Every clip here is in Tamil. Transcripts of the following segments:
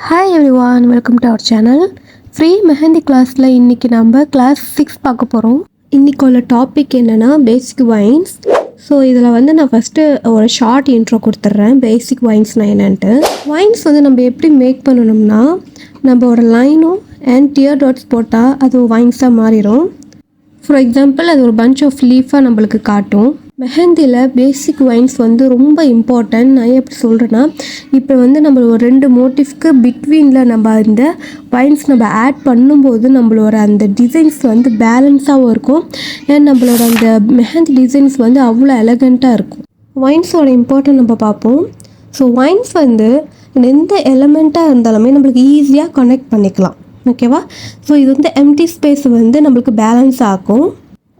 Hi everyone, welcome to our channel. Free Mehendi classல இன்னைக்கு நம்ம கிளாஸ் 6 பார்க்க போகிறோம். இன்னைக்குள்ள டாபிக் என்னன்னா பேசிக் வைன்ஸ். ஸோ இதில் வந்து நான் ஃபஸ்ட்டு ஒரு ஷார்ட் இன்ட்ரோ கொடுத்துட்றேன் பேசிக் வைன்ஸ்னால் என்னன்ட்டு. வைன்ஸ் வந்து நம்ம எப்படி மேக் பண்ணணும்னா நம்ம ஒரு லைனும் அண்ட் டியர் டாட்ஸ் போட்டால் அது வைன்ஸாக மாறிடும். ஃபார் எக்ஸாம்பிள் அது ஒரு பஞ்ச் ஆஃப் லீஃபாக நம்மளுக்கு காட்டும். மெஹந்தியில் பேசிக் வைன்ஸ் வந்து ரொம்ப இம்பார்ட்டன்ட். நான் எப்படி சொல்கிறேன்னா, இப்போ வந்து நம்ம ஒரு 2 மோட்டிவ்க்கு பிட்வீனில் நம்ம அந்த வைன்ஸ் நம்ம ஆட் பண்ணும்போது நம்மளோட அந்த டிசைன்ஸ் வந்து பேலன்ஸாகவும் இருக்கும் அண்ட் நம்மளோட அந்த மெஹந்தி டிசைன்ஸ் வந்து அவ்வளோ எலகண்ட்டாக இருக்கும். வைன்ஸோட இம்பார்ட்டன்ட் நம்ம பார்ப்போம். ஸோ வைன்ஸ் வந்து எந்த எலமெண்ட்டாக இருந்தாலுமே நம்மளுக்கு ஈஸியாக கனெக்ட் பண்ணிக்கலாம். ஓகேவா? ஸோ இது வந்து எம்டி ஸ்பேஸ் வந்து நம்மளுக்கு பேலன்ஸ் ஆகும்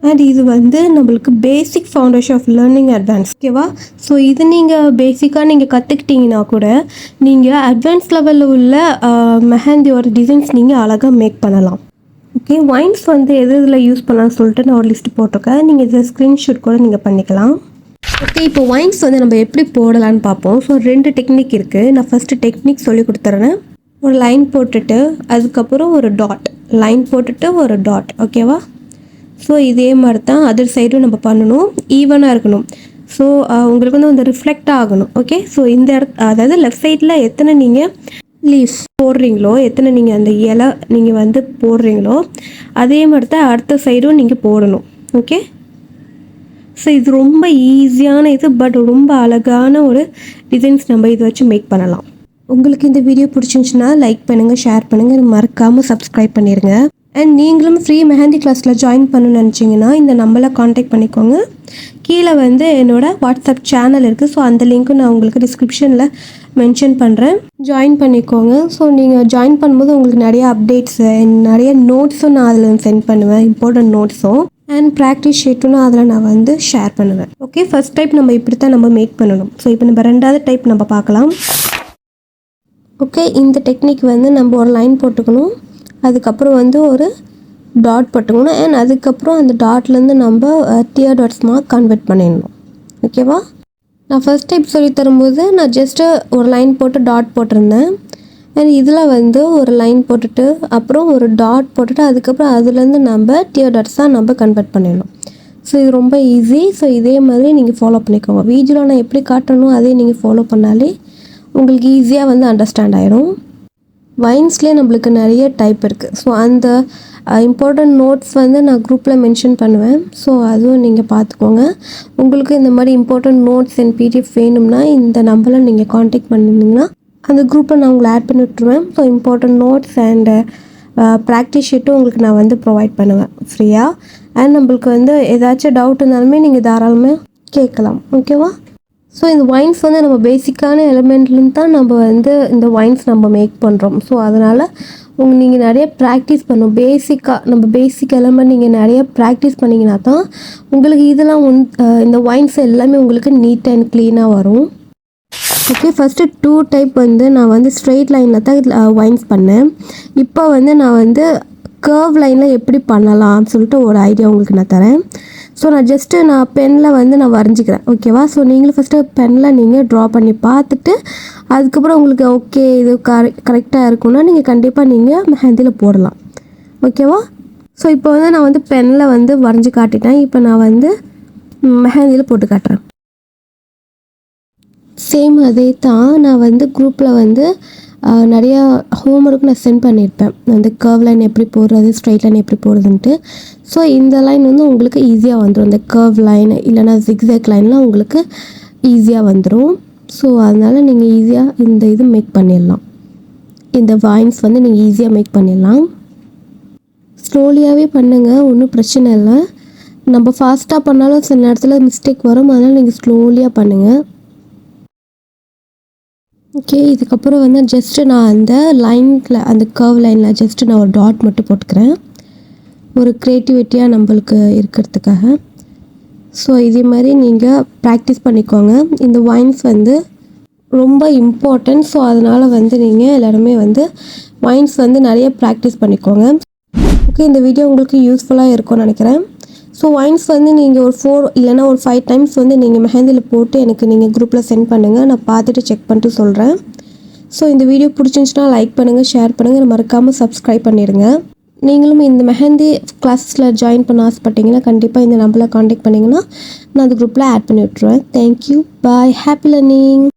அண்ட் இது வந்து நம்மளுக்கு basic foundation of learning advance. ஓகேவா? ஸோ இது நீங்கள் பேசிக்காக நீங்கள் கற்றுக்கிட்டிங்கன்னா கூட நீங்கள் அட்வான்ஸ் லெவலில் உள்ள மெஹந்தியோட டிசைன்ஸ் நீங்கள் அழகாக மேக் பண்ணலாம். ஓகே, வைன்ஸ் வந்து எது இதில் யூஸ் பண்ணலாம்னு சொல்லிட்டு நான் ஒரு லிஸ்ட் போட்டிருக்கேன். நீங்கள் இதை ஸ்க்ரீன்ஷாட் கூட நீங்கள் பண்ணிக்கலாம். ஓகே, இப்போ வைன்ஸ் வந்து நம்ம எப்படி போடலான்னு பார்ப்போம். ஸோ 2 டெக்னிக் இருக்குது. நான் ஃபஸ்ட்டு டெக்னிக் சொல்லி கொடுத்துட்றேன். ஒரு லைன் போட்டுட்டு அதுக்கப்புறம் ஒரு டாட், லைன் போட்டுட்டு ஒரு டாட். ஓகேவா? ஸோ இதே மாதிரி தான் அதர் சைடும் நம்ம பண்ணணும், ஈவனாக இருக்கணும். ஸோ உங்களுக்கு வந்து ரிஃப்ளெக்ட் ஆகணும். ஓகே, ஸோ இந்த அதாவது லெஃப்ட் சைடில் எத்தனை நீங்கள் லீஃப் போடுறீங்களோ, எத்தனை நீங்கள் அந்த இலை நீங்கள் வந்து போடுறீங்களோ அதே மாதிரி தான் அடுத்த சைடும் நீங்கள் போடணும். ஓகே, ஸோ இது ரொம்ப ஈஸியான இது, பட் ரொம்ப அழகான ஒரு டிசைன்ஸ் நம்ம இதை வச்சு மேக் பண்ணலாம். உங்களுக்கு இந்த வீடியோ பிடிச்சிருந்துச்சுன்னா லைக் பண்ணுங்கள், ஷேர் பண்ணுங்கள், மறக்காமல் சப்ஸ்கிரைப் பண்ணிடுங்க. அண்ட் நீங்களும் ஃப்ரீ மெஹந்தி கிளாஸில் ஜாயின் பண்ணணும்னு நினச்சிங்கன்னா இந்த நம்பரை காண்டாக்ட் பண்ணிக்கோங்க. கீழே வந்து என்னோடய வாட்ஸ்அப் சேனல் இருக்குது. ஸோ அந்த லிங்க்கும் நான் உங்களுக்கு டிஸ்கிரிப்ஷனில் மென்ஷன் பண்ணுறேன், ஜாயின் பண்ணிக்கோங்க. ஸோ நீங்கள் ஜாயின் பண்ணும்போது உங்களுக்கு நிறைய அப்டேட்ஸு அண்ட் நிறைய நோட்ஸும் நான் அதில் சென்ட் பண்ணுவேன், இம்பார்ட்டன்ட் நோட்ஸும் அண்ட் ப்ராக்டிஸ் ஷீட்டும் அதில் நான் வந்து ஷேர் பண்ணுவேன். ஓகே, ஃபஸ்ட் டைப் நம்ம இப்படி தான் நம்ம மேக் பண்ணணும். ஸோ இப்போ நம்ம 2வது டைப் நம்ம பார்க்கலாம். ஓகே, இந்த டெக்னிக் வந்து நம்ம ஒரு லைன் போட்டுக்கணும், அதுக்கப்புறம் வந்து ஒரு டாட் போட்டுக்கணும் அண்ட் அதுக்கப்புறம் அந்த டாட்லேருந்து நம்ம டியர் டாட்ஸ்மாக கன்வெர்ட் பண்ணிடணும். ஓகேவா? நான் ஃபஸ்ட் டைப் சொல்லி தரும்போது நான் ஜஸ்ட்டு ஒரு லைன் போட்டு டாட் போட்டிருந்தேன் அண்ட் இதில் வந்து ஒரு லைன் போட்டுட்டு அப்புறம் ஒரு டாட் போட்டுட்டு அதுக்கப்புறம் அதுலேருந்து நம்ம டியர் டாட்ஸாக நம்ம கன்வெர்ட் பண்ணிடணும். ஸோ இது ரொம்ப ஈஸி. ஸோ இதே மாதிரி நீங்கள் ஃபாலோ பண்ணிக்கோங்க. வீடியோவில் நான் எப்படி காட்டணும் அதே நீங்கள் ஃபாலோ பண்ணாலே உங்களுக்கு ஈஸியாக வந்து அண்டர்ஸ்டாண்ட் ஆகிடும். வைன்ஸ்லேயே நம்மளுக்கு நிறைய டைப் இருக்குது. ஸோ அந்த இம்பார்ட்டண்ட் நோட்ஸ் வந்து நான் குரூப்பில் மென்ஷன் பண்ணுவேன். ஸோ அதுவும் நீங்கள் பார்த்துக்கோங்க. உங்களுக்கு இந்த மாதிரி இம்பார்ட்டண்ட் நோட்ஸ் அண்ட் பிடிஎஃப் வேணும்னா இந்த நம்பரில் நீங்கள் காண்டாக்ட் பண்ணியிருந்தீங்கன்னா அந்த குரூப்பில் நான் உங்களை ஆட் பண்ணி விட்டுருவேன். So important notes and practice ஷீட்டும் உங்களுக்கு நான் வந்து ப்ரொவைட் பண்ணுவேன் ஃப்ரீயாக. அண்ட் நம்மளுக்கு வந்து ஏதாச்சும் டவுட் இருந்தாலுமே நீங்கள் தாராளமாக கேட்கலாம். ஓகேவா? ஸோ இந்த வைன்ஸ் வந்து நம்ம பேசிக்கான எலிமெண்ட்லேருந்து தான் நம்ம வந்து இந்த வைன்ஸ் நம்ம மேக் பண்ணுறோம். ஸோ அதனால் நீங்கள் நிறைய ப்ராக்டிஸ் பண்ணணும். நம்ம பேசிக் எலிமெண்ட் நீங்கள் நிறைய ப்ராக்டிஸ் பண்ணிங்கன்னா தான் உங்களுக்கு இதெல்லாம் இந்த வைன்ஸ் எல்லாமே உங்களுக்கு நீட் அண்ட் க்ளீனாக வரும். ஓகே, ஃபஸ்ட்டு 2 டைப் வந்து நான் வந்து ஸ்ட்ரெயிட் லைனில் தான் வைன்ஸ் பண்ணேன். இப்போ வந்து நான் வந்து கர்வ் லைனில் எப்படி பண்ணலாம்னு சொல்லிட்டு ஒரு ஐடியா உங்களுக்கு நான் தரேன். ஸோ நான் பெனில் வந்து நான் வரைஞ்சிக்கிறேன். ஓகேவா? ஸோ நீங்களும் ஃபஸ்ட்டு பெனில் நீங்கள் ட்ரா பண்ணி பார்த்துட்டு அதுக்கப்புறம் உங்களுக்கு ஓகே இது கரெக்டாக இருக்குன்னா நீங்கள் கண்டிப்பாக நீங்கள் மெஹந்தியில் போடலாம். ஓகேவா? ஸோ இப்போ வந்து நான் வந்து பெனில் வந்து வரைஞ்சி காட்டிட்டேன். இப்போ நான் வந்து மெஹந்தியில் போட்டு காட்டுறேன். சேம் அதே தான் நான் வந்து குரூப்பில் வந்து நிறையா ஹோம்ஒர்க் நான் சென்ட் பண்ணியிருப்பேன், அந்த கர்வ் லைன் எப்படி போடுறது, ஸ்ட்ரைட் லைன் எப்படி போடுறதுன்ட்டு. ஸோ இந்த லைன் வந்து உங்களுக்கு ஈஸியாக வந்துடும். இந்த கர்வ் லைன் இல்லைனா ஜிக்ஸாக் லைன்லாம் உங்களுக்கு ஈஸியாக வந்துடும். ஸோ அதனால் நீங்கள் ஈஸியாக இந்த இது மேக் பண்ணிடலாம். இந்த வைன்ஸ் வந்து நீங்கள் ஈஸியாக மேக் பண்ணிடலாம். ஸ்லோலியாகவே பண்ணுங்கள், ஒன்றும் பிரச்சனை இல்லை. நம்ம ஃபாஸ்ட்டாக பண்ணாலும் சில நேரத்தில் மிஸ்டேக் வரும், அதனால் நீங்கள் ஸ்லோலியாக பண்ணுங்கள். ஓகே, இதுக்கப்புறம் வந்து ஜஸ்ட்டு நான் அந்த லைனில் அந்த கர்வ் லைனில் ஜஸ்ட்டு நான் ஒரு டாட் மட்டும் போட்டுக்கிறேன், ஒரு க்ரியேட்டிவிட்டியாக நம்மளுக்கு இருக்கிறதுக்காக. ஸோ இதே மாதிரி நீங்கள் ப்ராக்டிஸ் பண்ணிக்கோங்க. இந்த வைன்ஸ் வந்து ரொம்ப இம்பார்ட்டன்ட். ஸோ அதனால் வந்து நீங்கள் எல்லாருமே வந்து வைன்ஸ் வந்து நிறைய ப்ராக்டிஸ் பண்ணிக்கோங்க. ஓகே, இந்த வீடியோ உங்களுக்கு யூஸ்ஃபுல்லாக இருக்கும்னு நினைக்கிறேன். ஸோ வைன்ஸ் வந்து நீங்கள் ஒரு 4 இல்லைனா ஒரு 5 டைம்ஸ் வந்து நீங்கள் மெஹந்தியில் போட்டு எனக்கு நீங்கள் குரூப்பில் சென்ட் பண்ணுங்கள். நான் பார்த்துட்டு செக் பண்ணிட்டு சொல்கிறேன். ஸோ இந்த வீடியோ பிடிச்சிருந்துச்சுன்னா லைக் பண்ணுங்கள், ஷேர் பண்ணுங்கள், மறக்காமல் சப்ஸ்கிரைப் பண்ணிடுங்க. நீங்களும் இந்த மெஹந்தி கிளாஸஸில் ஜாயின் பண்ண ஆசைப்பட்டீங்கன்னா கண்டிப்பாக இந்த நம்பரில் காண்டாக்ட் பண்ணிங்கன்னா நான் அந்த குரூப்பில் ஆட் பண்ணி விட்ருவேன். தேங்க்யூ, பாய், ஹாப்பி லேர்னிங்.